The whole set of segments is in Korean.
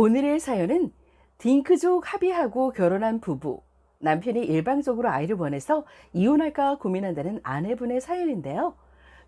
오늘의 사연은 딩크족 합의하고 결혼한 부부, 남편이 일방적으로 아이를 원해서 이혼할까 고민한다는 아내분의 사연인데요.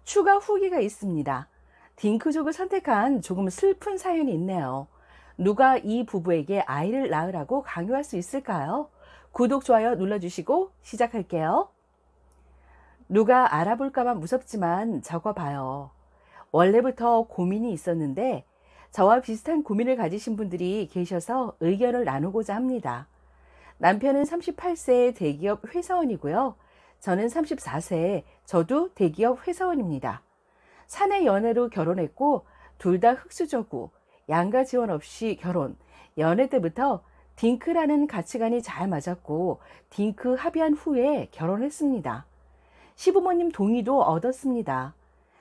추가 후기가 있습니다. 딩크족을 선택한 조금 슬픈 사연이 있네요. 누가 이 부부에게 아이를 낳으라고 강요할 수 있을까요? 구독, 좋아요 눌러주시고 시작할게요. 누가 알아볼까봐 무섭지만 적어봐요. 원래부터 고민이 있었는데 저와 비슷한 고민을 가지신 분들이 계셔서 의견을 나누고자 합니다. 남편은 38세 대기업 회사원이고요. 저는 34세, 저도 대기업 회사원입니다. 사내 연애로 결혼했고 둘 다 흑수저고 양가 지원 없이 결혼, 연애 때부터 딩크라는 가치관이 잘 맞았고 딩크 합의한 후에 결혼했습니다. 시부모님 동의도 얻었습니다.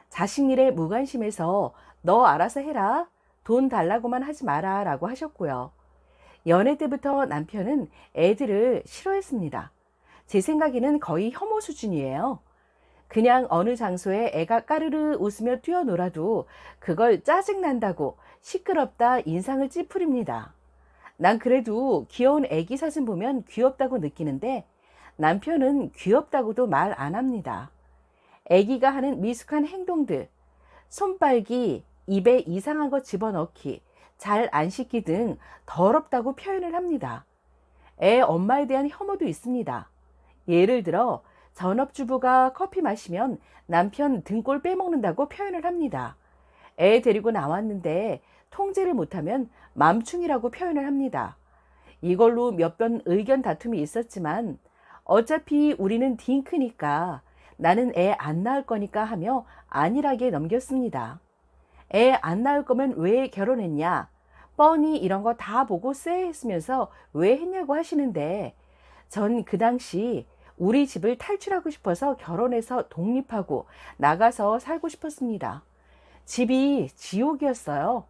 자식 일에 무관심해서 너 알아서 해라, 돈 달라고만 하지 마라 라고 하셨고요. 연애 때부터 남편은 애들을 싫어했습니다. 제 생각에는 거의 혐오 수준이에요. 그냥 어느 장소에 애가 까르르 웃으며 뛰어놀아도 그걸 짜증난다고 시끄럽다 인상을 찌푸립니다. 난 그래도 귀여운 애기 사진 보면 귀엽다고 느끼는데 남편은 귀엽다고도 말 안 합니다. 애기가 하는 미숙한 행동들, 손 빨기, 입에 이상한 거 집어넣기, 잘 안 씻기 등 더럽다고 표현을 합니다. 애 엄마에 대한 혐오도 있습니다. 예를 들어 전업주부가 커피 마시면 남편 등골 빼먹는다고 표현을 합니다. 애 데리고 나왔는데 통제를 못하면 맘충이라고 표현을 합니다. 이걸로 몇 번 의견 다툼이 있었지만 어차피 우리는 딩크니까 나는 애 안 낳을 거니까 하며 안일하게 넘겼습니다. 애 안 낳을 거면 왜 결혼했냐? 뻔히 이런 거 다 보고 쎄했으면서 왜 했냐고 하시는데 전 그 당시 우리 집을 탈출하고 싶어서 결혼해서 독립하고 나가서 살고 싶었습니다. 집이 지옥이었어요.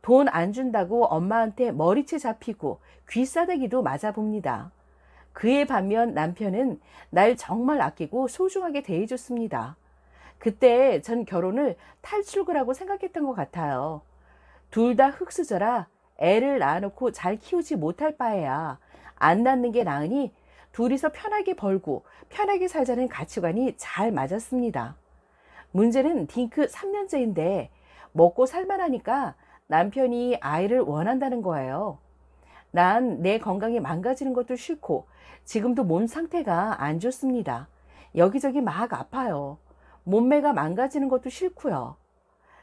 돈 안 준다고 엄마한테 머리채 잡히고 귀싸대기도 맞아봅니다. 그에 반면 남편은 날 정말 아끼고 소중하게 대해줬습니다. 그때 전 결혼을 탈출구라고 생각했던 것 같아요. 둘 다 흙수저라 애를 낳아놓고 잘 키우지 못할 바에야 안 낳는 게 나으니 둘이서 편하게 벌고 편하게 살자는 가치관이 잘 맞았습니다. 문제는 딩크 3년째인데 먹고 살만하니까 남편이 아이를 원한다는 거예요. 난 내 건강이 망가지는 것도 싫고 지금도 몸 상태가 안 좋습니다. 여기저기 막 아파요. 몸매가 망가지는 것도 싫고요.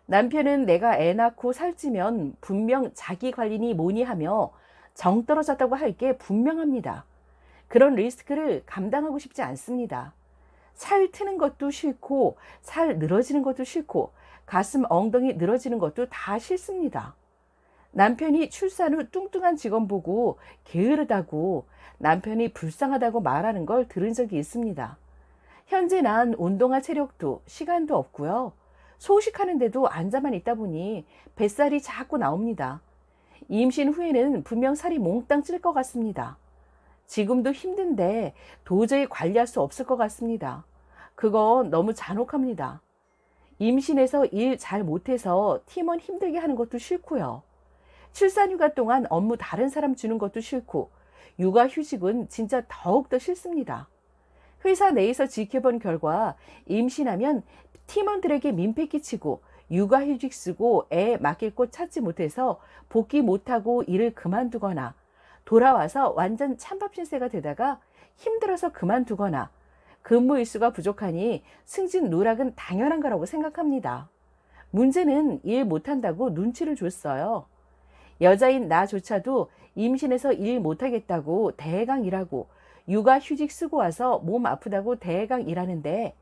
남편은 내가 애 낳고 살찌면 분명 자기 관리니 뭐니 하며 정 떨어졌다고 할 게 분명합니다. 그런 리스크를 감당하고 싶지 않습니다. 살 트는 것도 싫고 살 늘어지는 것도 싫고 가슴 엉덩이 늘어지는 것도 다 싫습니다. 남편이 출산 후 뚱뚱한 직원 보고 게으르다고 남편이 불쌍하다고 말하는 걸 들은 적이 있습니다. 현재 난 운동할 체력도 시간도 없고요. 소식하는데도 앉아만 있다 보니 뱃살이 자꾸 나옵니다. 임신 후에는 분명 살이 몽땅 찔 것 같습니다. 지금도 힘든데 도저히 관리할 수 없을 것 같습니다. 그건 너무 잔혹합니다. 임신해서 일 잘 못해서 팀원 힘들게 하는 것도 싫고요. 출산휴가 동안 업무 다른 사람 주는 것도 싫고 육아휴직은 진짜 더욱더 싫습니다. 회사 내에서 지켜본 결과 임신하면 팀원들에게 민폐 끼치고 육아휴직 쓰고 애 맡길 곳 찾지 못해서 복귀 못하고 일을 그만두거나 돌아와서 완전 찬밥 신세가 되다가 힘들어서 그만두거나 근무 일수가 부족하니 승진 누락은 당연한 거라고 생각합니다. 문제는 일 못한다고 눈치를 줬어요. 여자인 나조차도 임신해서 일 못하겠다고 대강 일하고 육아휴직 쓰고 와서 몸 아프다고 대강 일하는데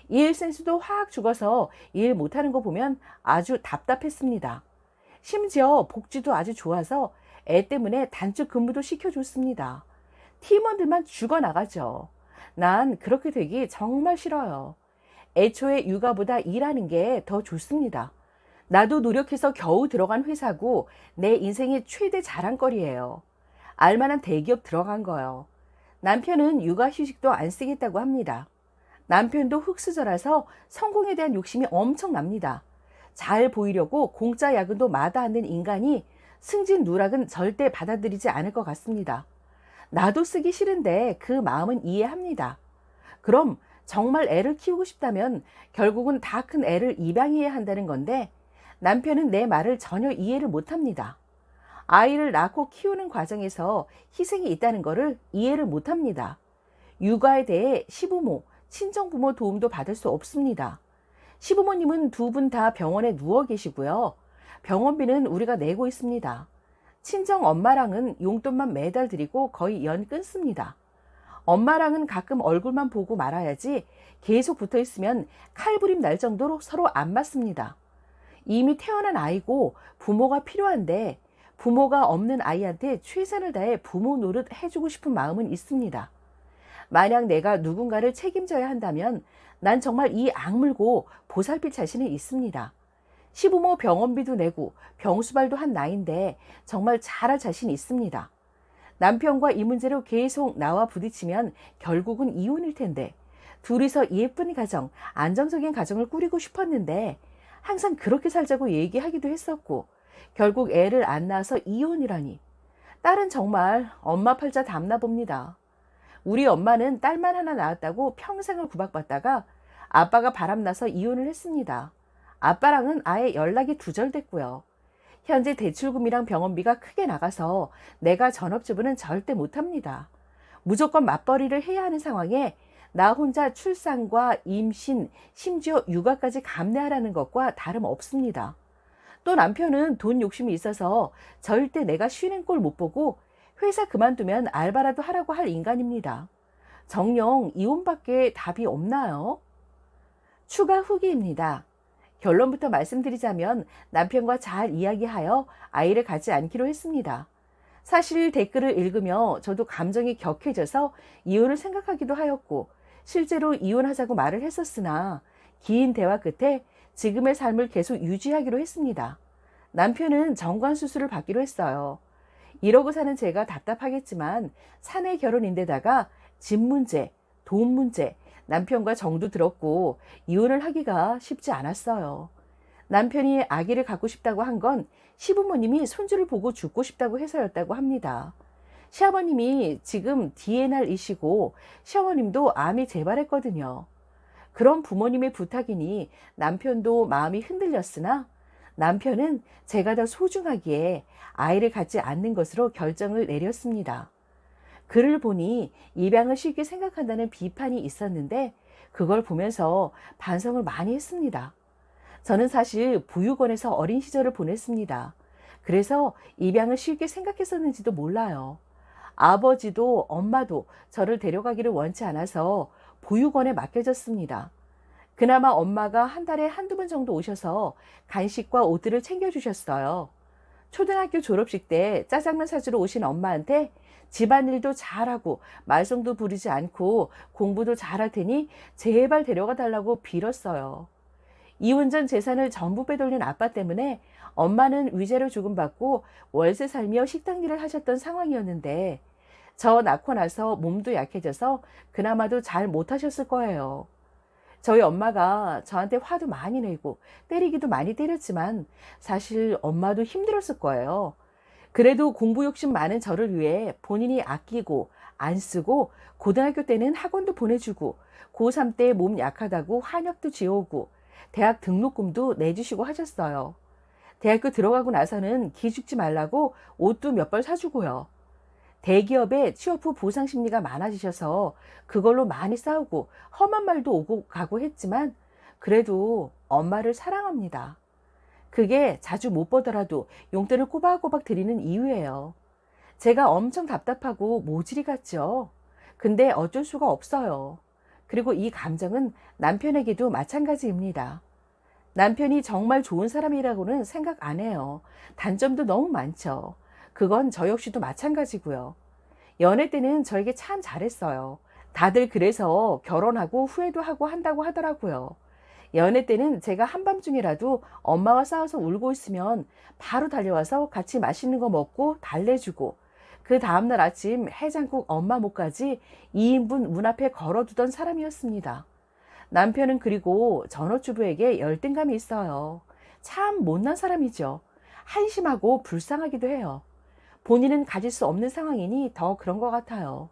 일 센스도 확 죽어서 일 못하는 거 보면 아주 답답했습니다. 심지어 복지도 아주 좋아서 애 때문에 단축 근무도 시켜줬습니다. 팀원들만 죽어나가죠. 난 그렇게 되기 정말 싫어요. 애초에 육아보다 일하는 게 더 좋습니다. 나도 노력해서 겨우 들어간 회사고 내 인생의 최대 자랑거리예요. 알만한 대기업 들어간 거요. 남편은 육아휴직도 안 쓰겠다고 합니다. 남편도 흙수저라서 성공에 대한 욕심이 엄청납니다. 잘 보이려고 공짜 야근도 마다하는 인간이 승진 누락은 절대 받아들이지 않을 것 같습니다. 나도 쓰기 싫은데 그 마음은 이해합니다. 그럼 정말 애를 키우고 싶다면 결국은 다 큰 애를 입양해야 한다는 건데 남편은 내 말을 전혀 이해를 못합니다. 아이를 낳고 키우는 과정에서 희생이 있다는 것을 이해를 못합니다. 육아에 대해 시부모, 친정부모 도움도 받을 수 없습니다. 시부모님은 두 분 다 병원에 누워 계시고요. 병원비는 우리가 내고 있습니다. 친정 엄마랑은 용돈만 매달 드리고 거의 연 끊습니다. 엄마랑은 가끔 얼굴만 보고 말아야지 계속 붙어 있으면 칼부림 날 정도로 서로 안 맞습니다. 이미 태어난 아이고 부모가 필요한데 부모가 없는 아이한테 최선을 다해 부모 노릇 해주고 싶은 마음은 있습니다. 만약 내가 누군가를 책임져야 한다면 난 정말 이 악물고 보살필 자신은 있습니다. 시부모 병원비도 내고 병수발도 한 나이인데 정말 잘할 자신 있습니다. 남편과 이 문제로 계속 나와 부딪히면 결국은 이혼일 텐데 둘이서 예쁜 가정, 안정적인 가정을 꾸리고 싶었는데 항상 그렇게 살자고 얘기하기도 했었고 결국 애를 안 낳아서 이혼이라니. 딸은 정말 엄마 팔자 담나 봅니다. 우리 엄마는 딸만 하나 낳았다고 평생을 구박받다가 아빠가 바람나서 이혼을 했습니다. 아빠랑은 아예 연락이 두절됐고요. 현재 대출금이랑 병원비가 크게 나가서 내가 전업주부는 절대 못합니다. 무조건 맞벌이를 해야 하는 상황에 나 혼자 출산과 임신, 심지어 육아까지 감내하라는 것과 다름없습니다. 또 남편은 돈 욕심이 있어서 절대 내가 쉬는 꼴 못 보고 회사 그만두면 알바라도 하라고 할 인간입니다. 정녕 이혼밖에 답이 없나요? 추가 후기입니다. 결론부터 말씀드리자면 남편과 잘 이야기하여 아이를 갖지 않기로 했습니다. 사실 댓글을 읽으며 저도 감정이 격해져서 이혼을 생각하기도 하였고 실제로 이혼하자고 말을 했었으나 긴 대화 끝에 지금의 삶을 계속 유지하기로 했습니다. 남편은 정관수술을 받기로 했어요. 이러고 사는 제가 답답하겠지만 사내 결혼인데다가 집 문제, 돈 문제, 남편과 정도 들었고 이혼을 하기가 쉽지 않았어요. 남편이 아기를 갖고 싶다고 한 건 시부모님이 손주를 보고 죽고 싶다고 해서였다고 합니다. 시아버님이 지금 DNR이시고 시어머님도 암이 재발했거든요. 그런 부모님의 부탁이니 남편도 마음이 흔들렸으나 남편은 제가 더 소중하기에 아이를 갖지 않는 것으로 결정을 내렸습니다. 글을 보니 입양을 쉽게 생각한다는 비판이 있었는데 그걸 보면서 반성을 많이 했습니다. 저는 사실 보육원에서 어린 시절을 보냈습니다. 그래서 입양을 쉽게 생각했었는지도 몰라요. 아버지도 엄마도 저를 데려가기를 원치 않아서 보육원에 맡겨졌습니다. 그나마 엄마가 한 달에 한두 번 정도 오셔서 간식과 옷들을 챙겨주셨어요. 초등학교 졸업식 때 짜장면 사주러 오신 엄마한테 집안일도 잘하고 말썽도 부리지 않고 공부도 잘할 테니 제발 데려가 달라고 빌었어요. 이혼 전 재산을 전부 빼돌린 아빠 때문에 엄마는 위자료 조금 받고 월세 살며 식당 일을 하셨던 상황이었는데 저 낳고 나서 몸도 약해져서 그나마도 잘 못하셨을 거예요. 저희 엄마가 저한테 화도 많이 내고 때리기도 많이 때렸지만 사실 엄마도 힘들었을 거예요. 그래도 공부 욕심 많은 저를 위해 본인이 아끼고 안 쓰고 고등학교 때는 학원도 보내주고 고3 때 몸 약하다고 한약도 지어오고 대학 등록금도 내주시고 하셨어요. 대학교 들어가고 나서는 기죽지 말라고 옷도 몇 벌 사주고요. 대기업에 취업 후 보상 심리가 많아지셔서 그걸로 많이 싸우고 험한 말도 오고 가고 했지만 그래도 엄마를 사랑합니다. 그게 자주 못 보더라도 용돈을 꼬박꼬박 드리는 이유예요. 제가 엄청 답답하고 모질이 같죠. 근데 어쩔 수가 없어요. 그리고 이 감정은 남편에게도 마찬가지입니다. 남편이 정말 좋은 사람이라고는 생각 안 해요. 단점도 너무 많죠. 그건 저 역시도 마찬가지고요. 연애 때는 저에게 참 잘했어요. 다들 그래서 결혼하고 후회도 하고 한다고 하더라고요. 연애 때는 제가 한밤중이라도 엄마와 싸워서 울고 있으면 바로 달려와서 같이 맛있는 거 먹고 달래주고 그 다음날 아침 해장국 엄마 목까지 2인분 문 앞에 걸어두던 사람이었습니다. 남편은 그리고 전업주부에게 열등감이 있어요. 참 못난 사람이죠. 한심하고 불쌍하기도 해요. 본인은 가질 수 없는 상황이니 더 그런 것 같아요.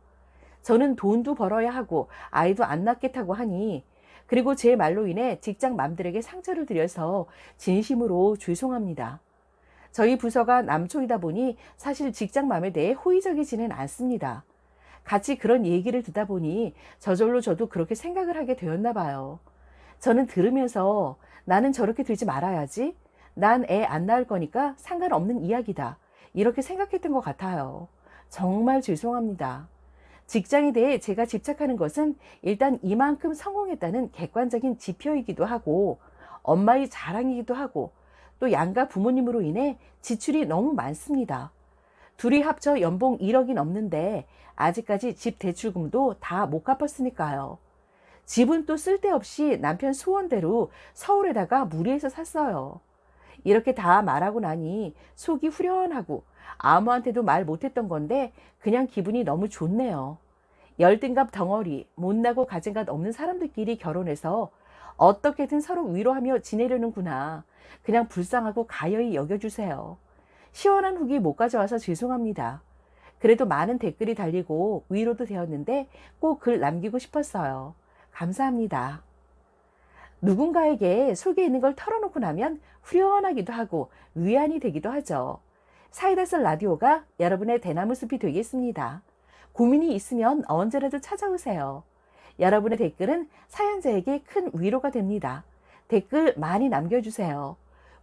저는 돈도 벌어야 하고 아이도 안 낳겠다고 하니, 그리고 제 말로 인해 직장 맘들에게 상처를 드려서 진심으로 죄송합니다. 저희 부서가 남초이다 보니 사실 직장 맘에 대해 호의적이지는 않습니다. 같이 그런 얘기를 듣다 보니 저절로 저도 그렇게 생각을 하게 되었나 봐요. 저는 들으면서 나는 저렇게 들지 말아야지. 난 애 안 낳을 거니까 상관없는 이야기다. 이렇게 생각했던 것 같아요. 정말 죄송합니다. 직장에 대해 제가 집착하는 것은 일단 이만큼 성공했다는 객관적인 지표이기도 하고, 엄마의 자랑이기도 하고, 또 양가 부모님으로 인해 지출이 너무 많습니다. 둘이 합쳐 연봉 1억이 넘는데 아직까지 집 대출금도 다 못 갚았으니까요. 집은 또 쓸데없이 남편 소원대로 서울에다가 무리해서 샀어요. 이렇게 다 말하고 나니 속이 후련하고 아무한테도 말 못했던 건데 그냥 기분이 너무 좋네요. 열등감 덩어리, 못나고 가진 것 없는 사람들끼리 결혼해서 어떻게든 서로 위로하며 지내려는구나. 그냥 불쌍하고 가여이 여겨주세요. 시원한 후기 못 가져와서 죄송합니다. 그래도 많은 댓글이 달리고 위로도 되었는데 꼭 글 남기고 싶었어요. 감사합니다. 누군가에게 속에 있는 걸 털어놓고 나면 후련하기도 하고 위안이 되기도 하죠. 사이다썰 라디오가 여러분의 대나무 숲이 되겠습니다. 고민이 있으면 언제라도 찾아오세요. 여러분의 댓글은 사연자에게 큰 위로가 됩니다. 댓글 많이 남겨주세요.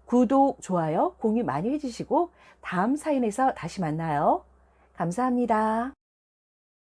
구독, 좋아요, 공유 많이 해주시고 다음 사연에서 다시 만나요. 감사합니다.